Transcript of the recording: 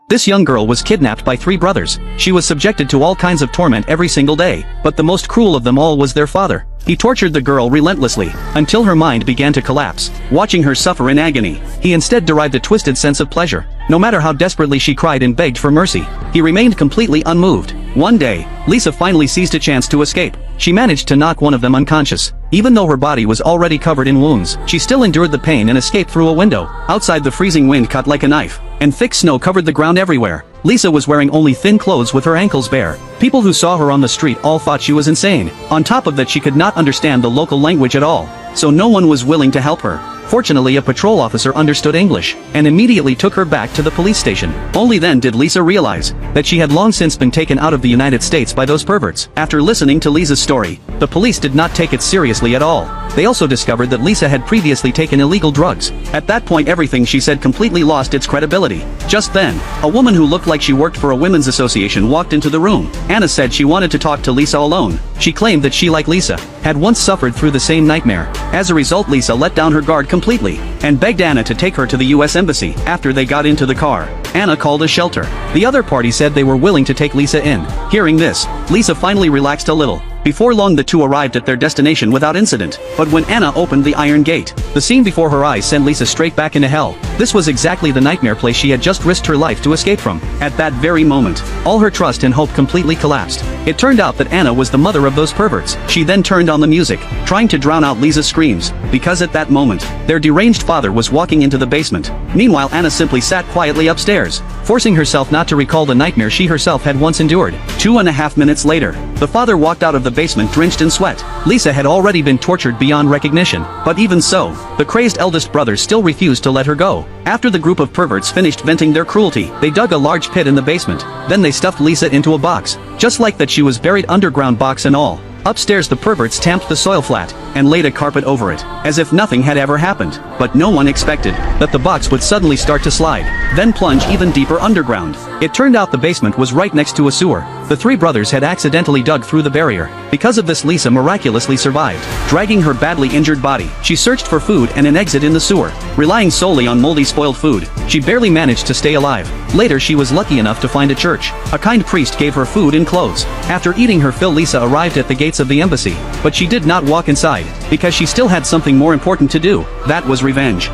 This young girl was kidnapped by 3 brothers. She was subjected to all kinds of torment every single day, but the most cruel of them all was their father. He tortured the girl relentlessly, until her mind began to collapse. Watching her suffer in agony, he instead derived a twisted sense of pleasure. No matter how desperately she cried and begged for mercy, he remained completely unmoved. One day, Lisa finally seized a chance to escape. She managed to knock one of them unconscious. Even though her body was already covered in wounds, she still endured the pain and escaped through a window. Outside, the freezing wind cut like a knife, and thick snow covered the ground everywhere. Lisa was wearing only thin clothes with her ankles bare. People who saw her on the street all thought she was insane. On top of that, she could not understand the local language at all, so no one was willing to help her. Fortunately, a patrol officer understood English, and immediately took her back to the police station. Only then did Lisa realize that she had long since been taken out of the United States by those perverts. After listening to Lisa's story, the police did not take it seriously at all. They also discovered that Lisa had previously taken illegal drugs. At that point, everything she said completely lost its credibility. Just then, a woman who looked like she worked for a women's association walked into the room. Anna said she wanted to talk to Lisa alone. She claimed that she, like Lisa, had once suffered through the same nightmare. As a result, Lisa let down her guard completely, and begged Anna to take her to the US Embassy. After they got into the car, Anna called a shelter. The other party said they were willing to take Lisa in. Hearing this, Lisa finally relaxed a little. Before long, the two arrived at their destination without incident. But when Anna opened the iron gate, the scene before her eyes sent Lisa straight back into hell. This was exactly the nightmare place she had just risked her life to escape from. At that very moment, all her trust and hope completely collapsed. It turned out that Anna was the mother of those perverts. She then turned on the music, trying to drown out Lisa's screams, because at that moment, their deranged father was walking into the basement. Meanwhile, Anna simply sat quietly upstairs, forcing herself not to recall the nightmare she herself had once endured. 2.5 minutes later, the father walked out of the basement drenched in sweat. Lisa had already been tortured beyond recognition, but even so, the crazed eldest brother still refused to let her go. After the group of perverts finished venting their cruelty, they dug a large pit in the basement. Then they stuffed Lisa into a box, just like that she was buried underground, box and all. Upstairs, the perverts tamped the soil flat, and laid a carpet over it, as if nothing had ever happened. But no one expected that the box would suddenly start to slide, then plunge even deeper underground. It turned out the basement was right next to a sewer. The 3 brothers had accidentally dug through the barrier. Because of this, Lisa miraculously survived. Dragging her badly injured body, she searched for food and an exit in the sewer. Relying solely on moldy, spoiled food, she barely managed to stay alive. Later, she was lucky enough to find a church. A kind priest gave her food and clothes. After eating her fill, Lisa arrived at the gates of the embassy, but she did not walk inside, because she still had something more important to do. That was revenge.